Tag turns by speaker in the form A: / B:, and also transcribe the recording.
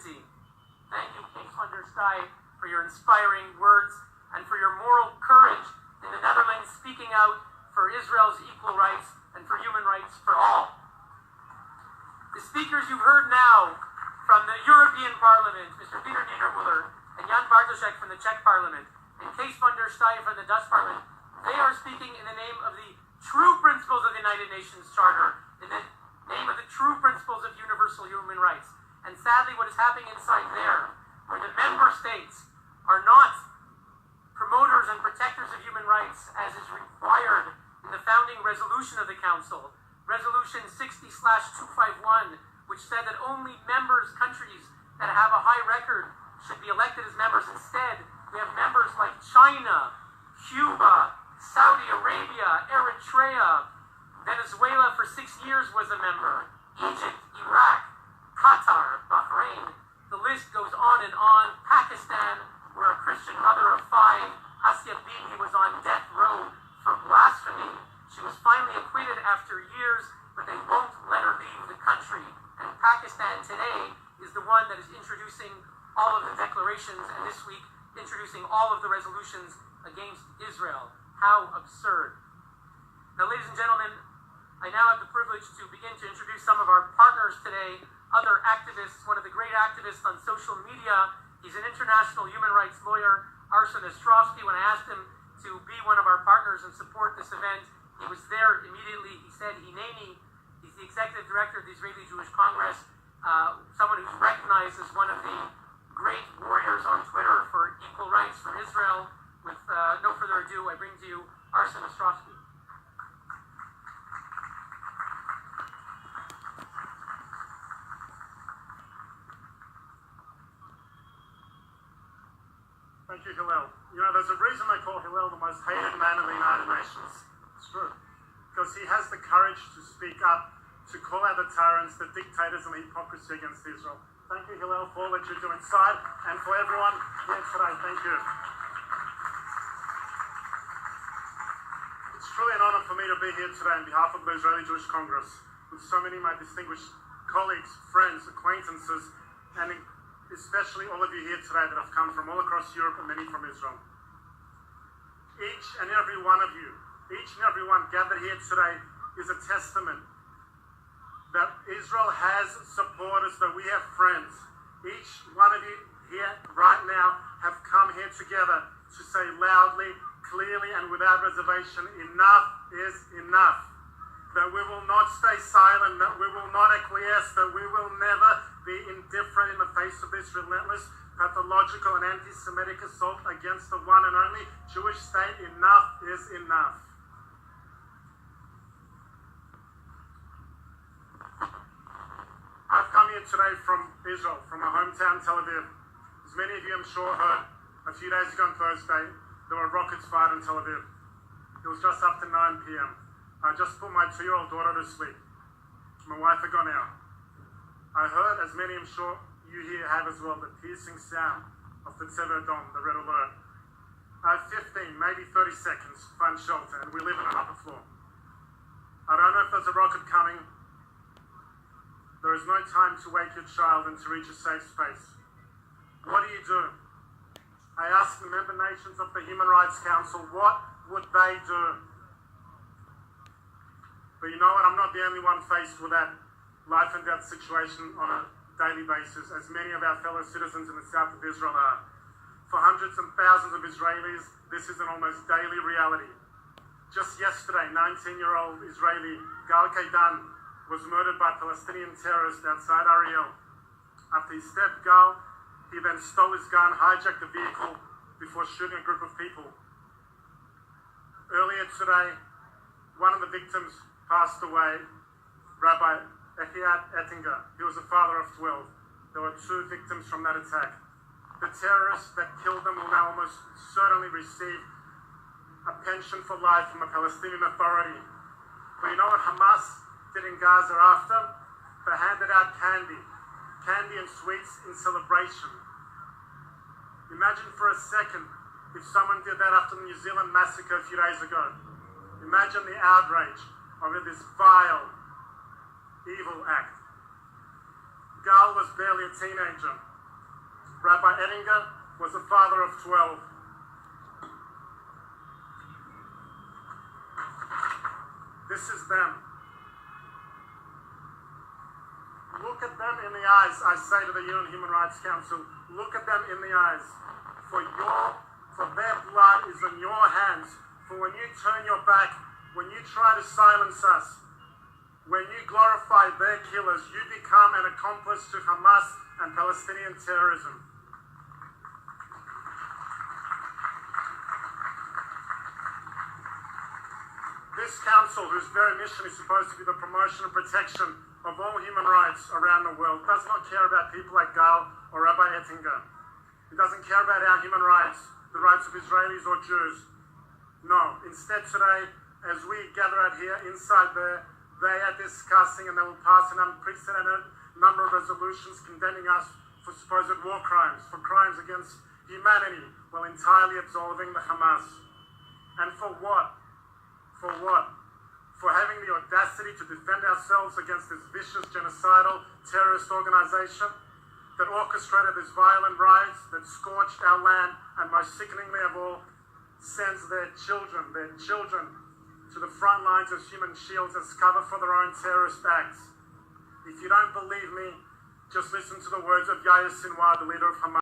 A: Thank you, Ostrovsky, for your inspiring words and for your moral courage in the Netherlands speaking out for Israel's equal rights and for human rights for all. The speakers you've heard now from the European Parliament, Mr. Peter Niedermüller and Jan Bartoszek from the Czech Parliament, and Kees van der Staaij from the Dutch Parliament, they are speaking in the name of the true principles of the United Nations Charter, in the name of the true principles of universal human rights. And sadly, what is happening inside there, where the member states are not promoters and protectors of human rights, as is required in the founding resolution of the Council, Resolution 60/251, which said that only countries that have a high record should be elected as members. Instead, we have members like China, Cuba, Saudi Arabia, Eritrea, Venezuela for 6 years was a member, Egypt, Iraq, Qatar, Bahrain. The list goes on and on. Pakistan, where a Christian mother of 5, Asia Bibi, was on death row for blasphemy. She was finally acquitted after years, but they won't let her leave the country. And Pakistan today is the one that is introducing all of the declarations, and this week introducing all of the resolutions against Israel. How absurd. Now, ladies and gentlemen, I now have the privilege to begin to introduce some of our partners today, other activists, one of the great activists on social media. He's an international human rights lawyer, Arsen. When I asked him to be one of our partners and support this event, he was there immediately. He said, Hineni, he's the executive director of the Israeli Jewish Congress, someone who's recognized as one of the great warriors on Twitter for equal rights for Israel. With no further ado, I bring to you Arsen Ostrovsky.
B: Thank you, Hillel. You know, there's a reason they call Hillel the most hated man in the United Nations. It's true. Because he has the courage to speak up, to call out the tyrants, the dictators, and the hypocrisy against Israel. Thank you, Hillel, for all that you do inside, and for everyone here today. Thank you. It's truly an honor for me to be here today on behalf of the Israeli Jewish Congress, with so many of my distinguished colleagues, friends, acquaintances, and especially all of you here today that have come from all across Europe and many from Israel. Each and every one of you, each and every one gathered here today is a testament that Israel has supporters, that we have friends. Each one of you here right now have come here together to say loudly, clearly, and without reservation, enough is enough. That we will not stay silent, that we will not acquiesce, that we will never be indifferent in the face of this relentless, pathological, and anti-Semitic assault against the one and only Jewish state. Enough is enough. I've come here today from Israel, from my hometown, Tel Aviv. As many of you, I'm sure, heard a few days ago on Thursday, there were rockets fired in Tel Aviv. It was just after 9 p.m. I just put my 2-year-old daughter to sleep. My wife had gone out. I heard, as many I'm sure you here have as well, the piercing sound of the Teva Dom, the red alert. I have 15, maybe 30 seconds to find shelter, and we live in an upper floor. I don't know if there's a rocket coming. There is no time to wake your child and to reach a safe space. What do you do? I asked the member nations of the Human Rights Council, what would they do? But you know what? I'm not the only one faced with that life and death situation on a daily basis, as many of our fellow citizens in the south of Israel are. For hundreds and thousands of Israelis, this is an almost daily reality. Just yesterday, 19-year-old Israeli Gal Kaidan was murdered by Palestinian terrorists outside Ariel. After he stabbed Gal, he then stole his gun, hijacked the vehicle before shooting a group of people. Earlier today, one of the victims passed away, Rabbi Echiat Ettinger. He was a father of 12. There were 2 victims from that attack. The terrorists that killed them will now almost certainly receive a pension for life from a Palestinian authority. But you know what Hamas did in Gaza after? They handed out candy and sweets in celebration. Imagine for a second if someone did that after the New Zealand massacre a few days ago. Imagine the outrage over this vile, evil act. Gal was barely a teenager. Rabbi Ettinger was a father of 12. This is them. Look at them in the eyes, I say to the UN Human Rights Council. Look at them in the eyes. For their blood is in your hands. For when you turn your back, when you try to silence us, when you glorify their killers, you become an accomplice to Hamas and Palestinian terrorism. This council, whose very mission is supposed to be the promotion and protection of all human rights around the world, does not care about people like Gal or Rabbi Ettinger. It doesn't care about our human rights, the rights of Israelis or Jews. No, instead today, as we gather out here inside there, they are discussing and they will pass an unprecedented number of resolutions condemning us for supposed war crimes, for crimes against humanity, while entirely absolving the Hamas. And for what? For what? For having the audacity to defend ourselves against this vicious genocidal terrorist organization that orchestrated this violent riots, that scorched our land, and most sickeningly of all, sends their children to the front lines as human shields as cover for their own terrorist acts. If you don't believe me, just listen to the words of Yahya Sinwar, the leader of Hamas.